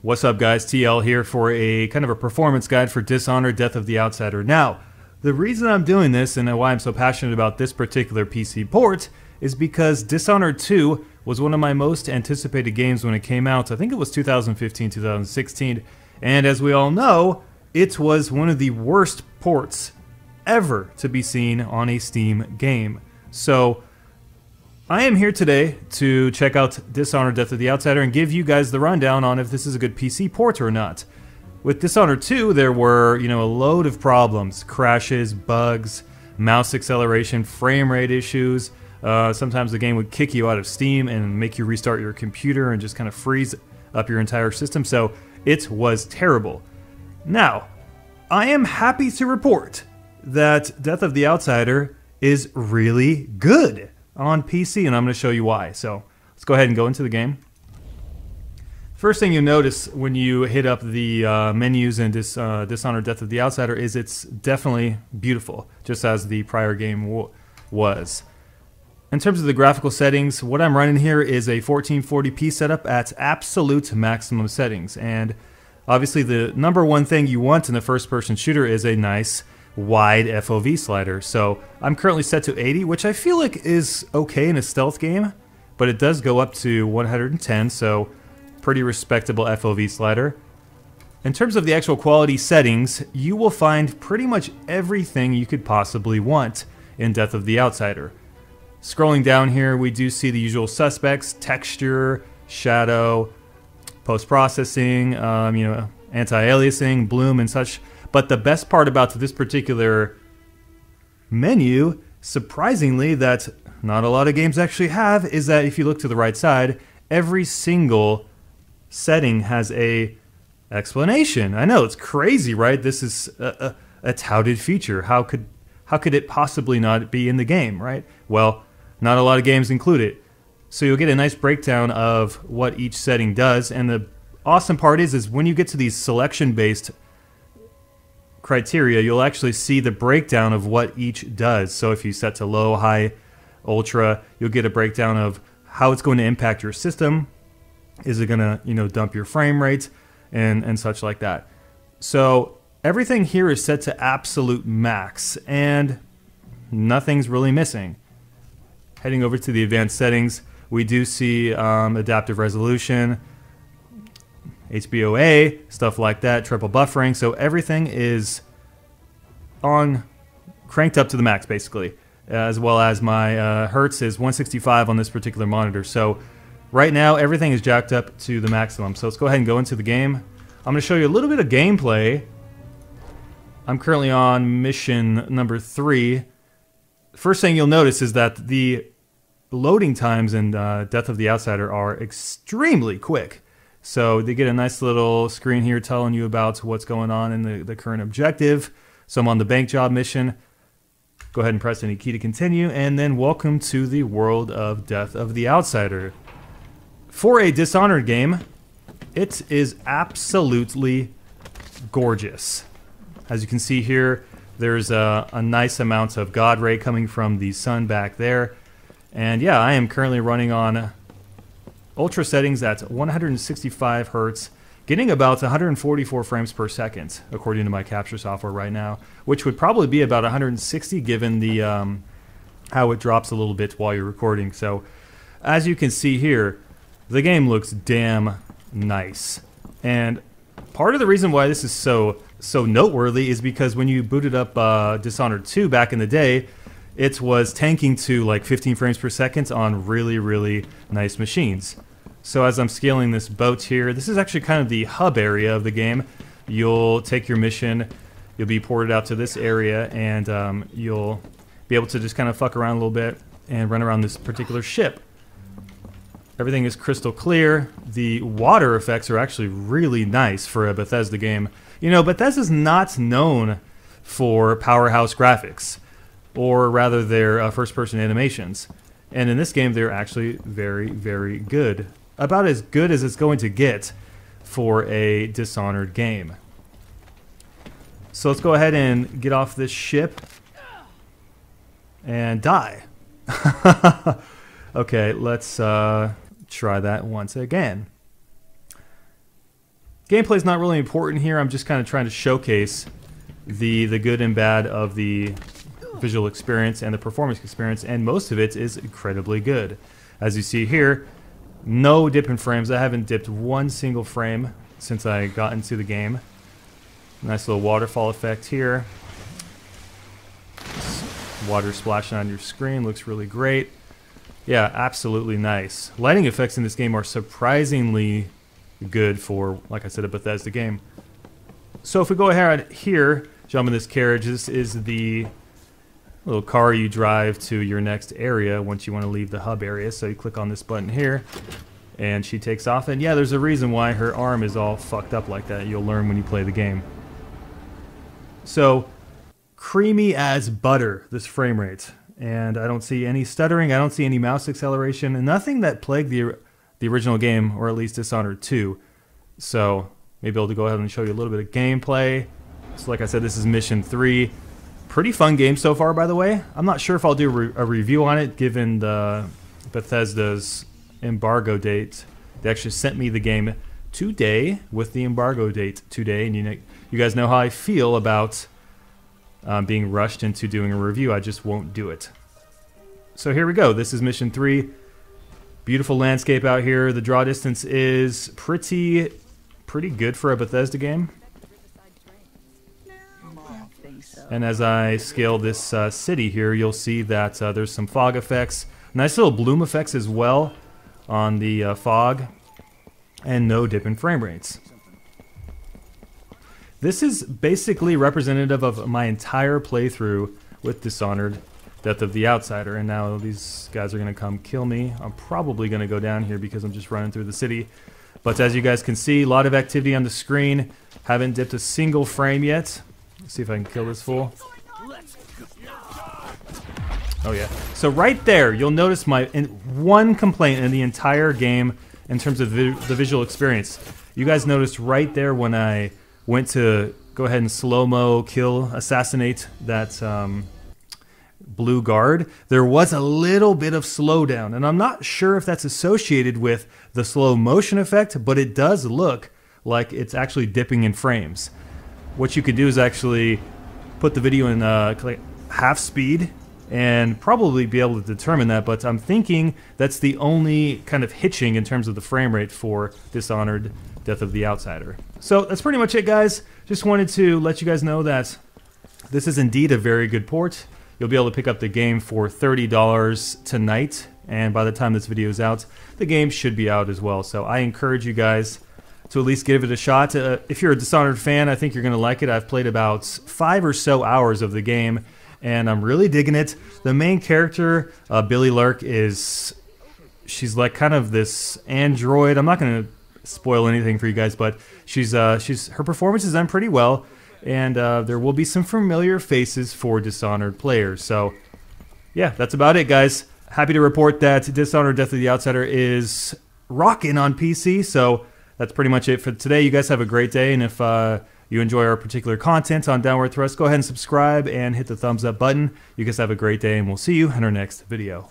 What's up guys, TL here for a kind of a performance guide for Dishonored, Death of the Outsider. Now, the reason I'm doing this and why I'm so passionate about this particular PC port is because Dishonored 2 was one of my most anticipated games when it came out. I think it was 2015, 2016, and as we all know, it was one of the worst ports ever to be seen on a Steam game. So, I am here today to check out Dishonored Death of the Outsider and give you guys the rundown on if this is a good PC port or not. With Dishonored 2, there were, a load of problems. Crashes, bugs, mouse acceleration, frame rate issues. Sometimes the game would kick you out of Steam and make you restart your computer and just kind of freeze up your entire system. So it was terrible. Now, I am happy to report that Death of the Outsider is really good on PC, and I'm going to show you why. So let's go ahead and go into the game. First thing you notice when you hit up the menus in Dishonored Death of the Outsider is it's definitely beautiful, just as the prior game was. In terms of the graphical settings, what I'm running here is a 1440p setup at absolute maximum settings, and obviously the number one thing you want in a first-person shooter is a nice wide FOV slider. So I'm currently set to 80, which I feel like is okay in a stealth game, but it does go up to 110, so pretty respectable FOV slider. In terms of the actual quality settings, you will find pretty much everything you could possibly want in Death of the Outsider. Scrolling down here, we do see the usual suspects: texture, shadow, post-processing, anti-aliasing, bloom, and such. But the best part about this particular menu, surprisingly, that not a lot of games actually have, is that if you look to the right side, every single setting has a explanation. I know, it's crazy, right? This is a touted feature. How could it possibly not be in the game, right? Well, not a lot of games include it. So you'll get a nice breakdown of what each setting does, and the awesome part is when you get to these selection-based criteria, you'll actually see the breakdown of what each does. So if you set to low, high, ultra, you'll get a breakdown of how it's going to impact your system. Is it going to, dump your frame rate and such like that. So everything here is set to absolute max and nothing's really missing. Heading over to the advanced settings, we do see adaptive resolution, HBOA, stuff like that, triple buffering, so everything is cranked up to the max basically, as well as my hertz is 165 on this particular monitor. So right now everything is jacked up to the maximum. So let's go ahead and go into the game. I'm going to show you a little bit of gameplay. I'm currently on mission number 3. First thing you'll notice is that the loading times in Death of the Outsider are extremely quick. So they get a nice little screen here telling you about what's going on in the current objective. So I'm on the bank job mission. Go ahead and press any key to continue, and then welcome to the world of Death of the Outsider. For a Dishonored game, it is absolutely gorgeous. As you can see here, there's a nice amount of God ray coming from the sun back there. And yeah, I am currently running on ultra settings at 165 hertz, getting about 144 frames per second, according to my capture software right now, which would probably be about 160 given the how it drops a little bit while you're recording. So as you can see here, the game looks damn nice. And part of the reason why this is so noteworthy is because when you booted up Dishonored 2 back in the day, it was tanking to like 15 frames per second on really, really nice machines. So as I'm scaling this boat here, this is actually kind of the hub area of the game. You'll take your mission, you'll be ported out to this area, and you'll be able to just kind of fuck around a little bit and run around this particular ship. Everything is crystal clear. The water effects are actually really nice for a Bethesda game. Bethesda's not known for powerhouse graphics, or rather their first-person animations. And in this game, they're actually very, very good. About as good as it's going to get for a Dishonored game. So let's go ahead and get off this ship and die. Okay, let's try that once again. Gameplay is not really important here. I'm just kind of trying to showcase the good and bad of the visual experience and the performance experience, and most of it is incredibly good. As you see here, no dip in frames. I haven't dipped one single frame since I got into the game. Nice little waterfall effect here. Water splashing on your screen looks really great. Yeah, absolutely nice. Lighting effects in this game are surprisingly good for, like I said, a Bethesda game. So if we go ahead here, jump in this carriage, this is the little car you drive to your next area once you want to leave the hub area. So you click on this button here, and she takes off. And yeah, there's a reason why her arm is all fucked up like that. You'll learn when you play the game. So, creamy as butter, this frame rate. And I don't see any stuttering, I don't see any mouse acceleration, and nothing that plagued the original game, or at least Dishonored 2. So, maybe able to go ahead and show you a little bit of gameplay. So like I said, this is Mission 3. Pretty fun game so far, by the way. I'm not sure if I'll do a review on it, given the Bethesda's embargo date. They actually sent me the game today with the embargo date today, and you guys know how I feel about being rushed into doing a review. I just won't do it. So here we go. This is Mission 3. Beautiful landscape out here. The draw distance is pretty good for a Bethesda game. And as I scale this city here, you'll see that there's some fog effects. Nice little bloom effects as well on the fog. And no dip in frame rates. This is basically representative of my entire playthrough with Dishonored, Death of the Outsider. And now these guys are going to come kill me. I'm probably going to go down here because I'm just running through the city. But as you guys can see, a lot of activity on the screen. Haven't dipped a single frame yet. Let's see if I can kill this fool. Oh yeah. So right there, you'll notice my one complaint in the entire game in terms of the visual experience. You guys noticed right there when I went to go ahead and slow-mo assassinate that blue guard, there was a little bit of slowdown. And I'm not sure if that's associated with the slow motion effect, but it does look like it's actually dipping in frames. What you could do is actually put the video in half speed and probably be able to determine that, but I'm thinking that's the only kind of hitching in terms of the frame rate for Dishonored Death of the Outsider. So that's pretty much it, guys. Just wanted to let you guys know that this is indeed a very good port. You'll be able to pick up the game for $30 tonight, and by the time this video is out, the game should be out as well. So I encourage you guys to at least give it a shot. If you're a Dishonored fan, I think you're going to like it. I've played about 5 or so hours of the game, and I'm really digging it. The main character, Billy Lurk, she's like kind of this android. I'm not going to spoil anything for you guys, but her performance is done pretty well, and there will be some familiar faces for Dishonored players. So yeah, that's about it, guys. Happy to report that Dishonored Death of the Outsider is rocking on PC. So that's pretty much it for today. You guys have a great day, and if you enjoy our particular content on Downward Thrust, go ahead and subscribe and hit the thumbs up button. You guys have a great day, and we'll see you in our next video.